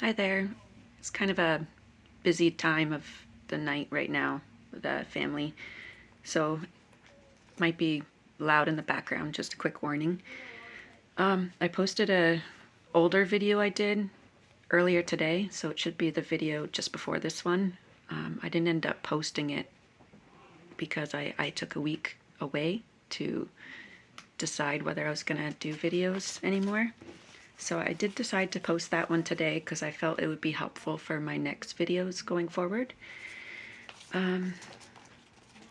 Hi there. It's kind of a busy time of the night right now with the family, so it might be loud in the background, just a quick warning. I posted a older video I did earlier today, so it should be the video just before this one. I didn't end up posting it because I took a week away to decide whether I was going to do videos anymore. So I did decide to post that one today because I felt it would be helpful for my next videos going forward. And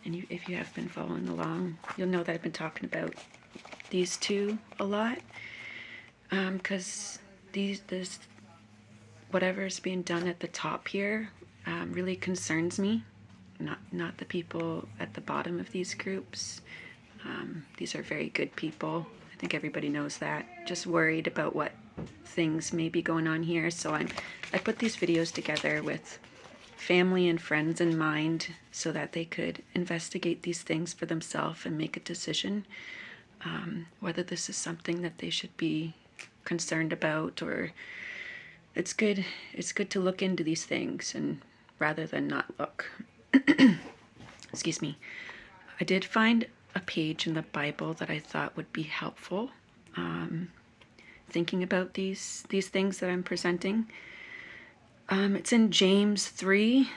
if you have been following along, you'll know that I've been talking about these two a lot. Because this whatever is being done at the top here really concerns me. Not the people at the bottom of these groups. These are very good people. I think everybody knows that. Just worried about what things may be going on here. So I put these videos together with family and friends in mind so that they could investigate these things for themselves and make a decision whether this is something that they should be concerned about, or it's good to look into these things and rather than not look. Excuse me. I did find a page in the Bible that I thought would be helpful thinking about these things that I'm presenting. It's in James 3.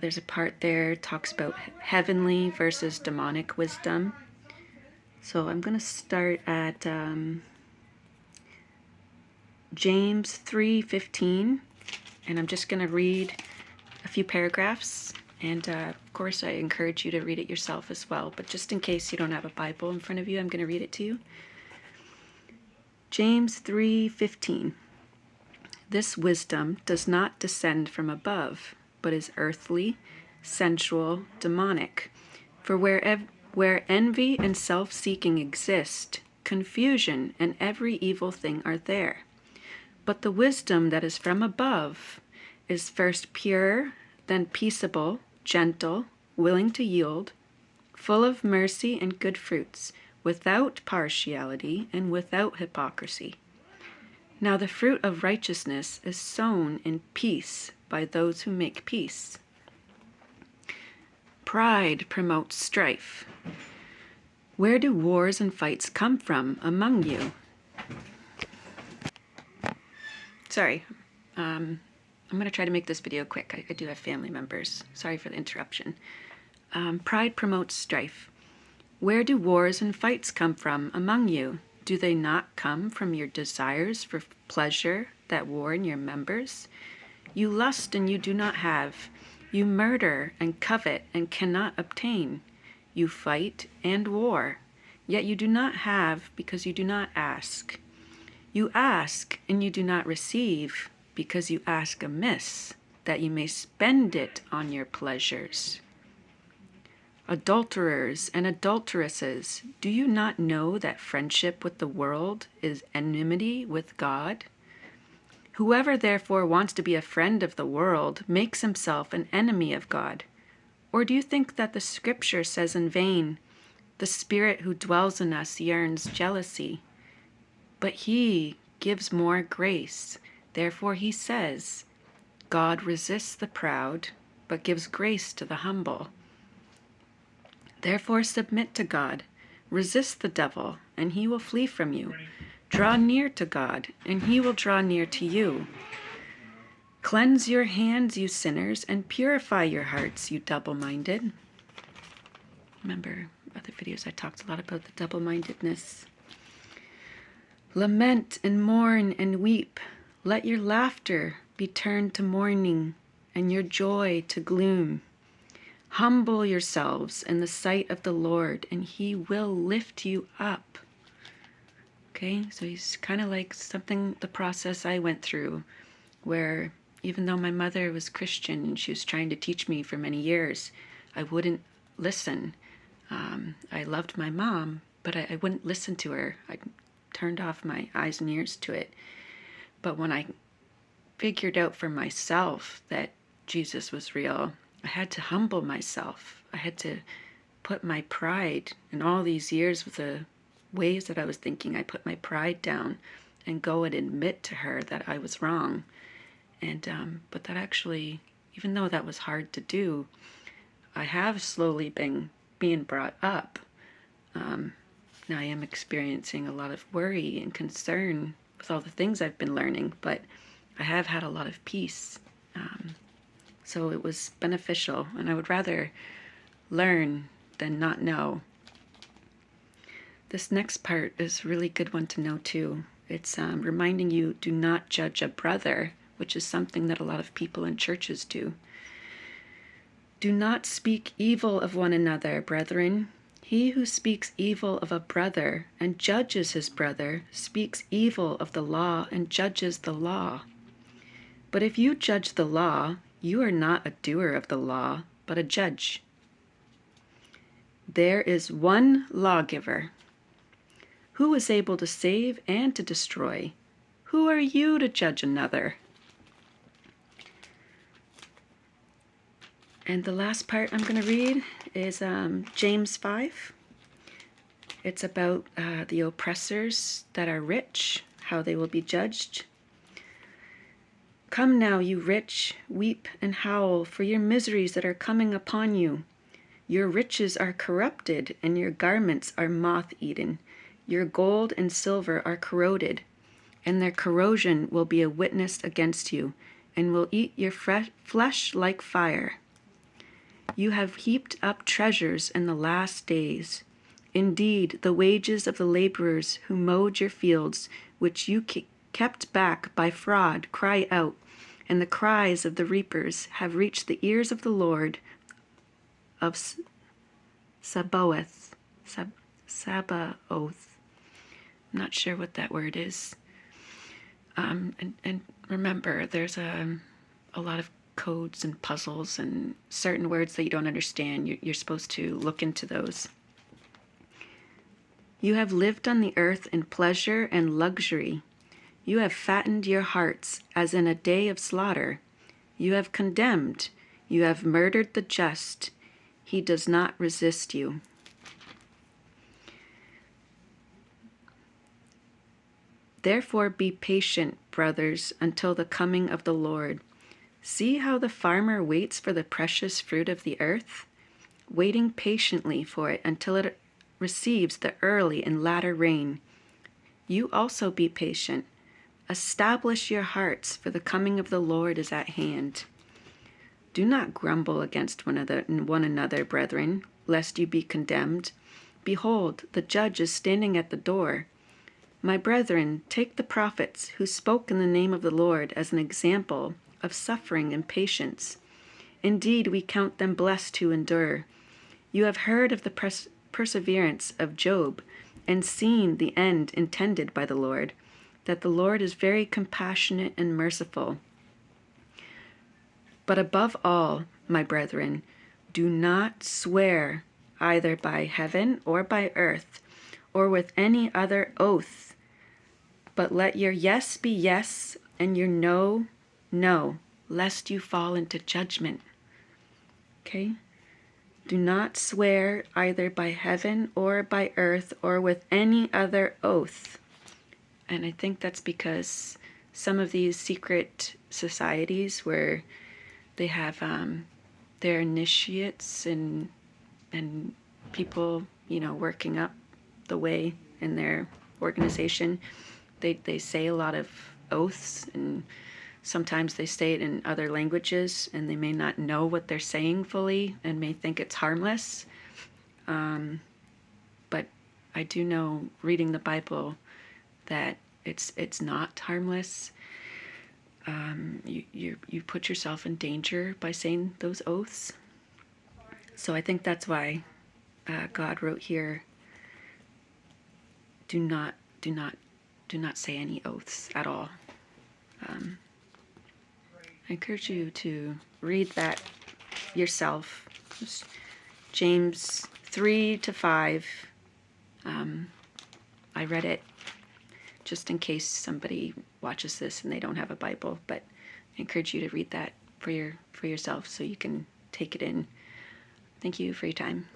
There's a part there that talks about heavenly versus demonic wisdom. So I'm going to start at James 3:15, and I'm just going to read a few paragraphs. And of course, I encourage you to read it yourself as well. But just in case you don't have a Bible in front of you, I'm going to read it to you. James 3:15. This wisdom does not descend from above, but is earthly, sensual, demonic. For where envy and self-seeking exist, confusion and every evil thing are there. But the wisdom that is from above is first pure, then peaceable, gentle, willing to yield, full of mercy and good fruits, without partiality and without hypocrisy. Now the fruit of righteousness is sown in peace by those who make peace. Pride promotes strife. Where do wars and fights come from among you? Sorry, I'm going to try to make this video quick. I do have family members. Sorry for the interruption. Pride promotes strife. Where do wars and fights come from among you? Do they not come from your desires for pleasure that war in your members? You lust and you do not have. You murder and covet and cannot obtain. You fight and war, yet you do not have because you do not ask. You ask and you do not receive because you ask amiss, that you may spend it on your pleasures. Adulterers and adulteresses, do you not know that friendship with the world is enmity with God? Whoever therefore wants to be a friend of the world makes himself an enemy of God. Or do you think that the scripture says in vain, the Spirit who dwells in us yearns jealousy? But he gives more grace. Therefore he says, God resists the proud, but gives grace to the humble. Therefore submit to God, resist the devil, and he will flee from you. Draw near to God, and he will draw near to you. Cleanse your hands, you sinners, and purify your hearts, you double-minded. Remember, other videos I talked a lot about the double-mindedness. Lament and mourn and weep. Let your laughter be turned to mourning, and your joy to gloom. Humble yourselves in the sight of the Lord, and he will lift you up. Okay, so he's kind of like the process I went through, where even though my mother was Christian and she was trying to teach me for many years, I wouldn't listen. I loved my mom, but I wouldn't listen to her. I turned off my eyes and ears to it. But when I figured out for myself that Jesus was real, I had to humble myself. I had to put my pride, in all these years with the ways that I was thinking, I put my pride down and go and admit to her that I was wrong And but that actually, even though that was hard to do, I have slowly been being brought up. Now I am experiencing a lot of worry and concern with all the things I've been learning, but I have had a lot of peace. So it was beneficial, and I would rather learn than not know. This next part is a really good one to know too. It's reminding you, do not judge a brother, which is something that a lot of people in churches do. Do not speak evil of one another, brethren. He who speaks evil of a brother and judges his brother speaks evil of the law and judges the law. But if you judge the law, you are not a doer of the law, but a judge. There is one lawgiver, who is able to save and to destroy. Who are you to judge another? And the last part I'm going to read is James 5. It's about the oppressors that are rich, how they will be judged. Come now, you rich, weep and howl for your miseries that are coming upon you. Your riches are corrupted, and your garments are moth-eaten. Your gold and silver are corroded, and their corrosion will be a witness against you, and will eat your flesh like fire. You have heaped up treasures in the last days. Indeed, the wages of the laborers who mowed your fields, which you kept back by fraud, cry out, and the cries of the reapers have reached the ears of the Lord of Sabaoth. Sabaoth. I'm not sure what that word is. And remember, there's a lot of codes and puzzles and certain words that you don't understand. You're supposed to look into those. You have lived on the earth in pleasure and luxury. You have fattened your hearts as in a day of slaughter. You have condemned. You have murdered the just. He does not resist you. Therefore be patient, brothers, until the coming of the Lord. See how the farmer waits for the precious fruit of the earth, waiting patiently for it until it receives the early and latter rain. You also be patient. Establish your hearts, for the coming of the Lord is at hand. Do not grumble against one another, brethren, lest you be condemned. Behold, the judge is standing at the door. My brethren, take the prophets who spoke in the name of the Lord as an example of suffering and patience. Indeed, we count them blessed who endure. You have heard of the perseverance of Job and seen the end intended by the Lord, that the Lord is very compassionate and merciful. But above all, my brethren, do not swear either by heaven or by earth or with any other oath, but let your yes be yes and your no, no, lest you fall into judgment. Okay? Do not swear either by heaven or by earth or with any other oath. And I think that's because some of these secret societies where they have their initiates and people, working up the way in their organization, they say a lot of oaths, and sometimes they say it in other languages, and they may not know what they're saying fully and may think it's harmless. But I do know, reading the Bible, that it's not harmless. You put yourself in danger by saying those oaths. So I think that's why God wrote here, do not say any oaths at all. I encourage you to read that yourself. Just James 3-5. I read it just in case somebody watches this and they don't have a Bible, but I encourage you to read that for yourself so you can take it in. Thank you for your time.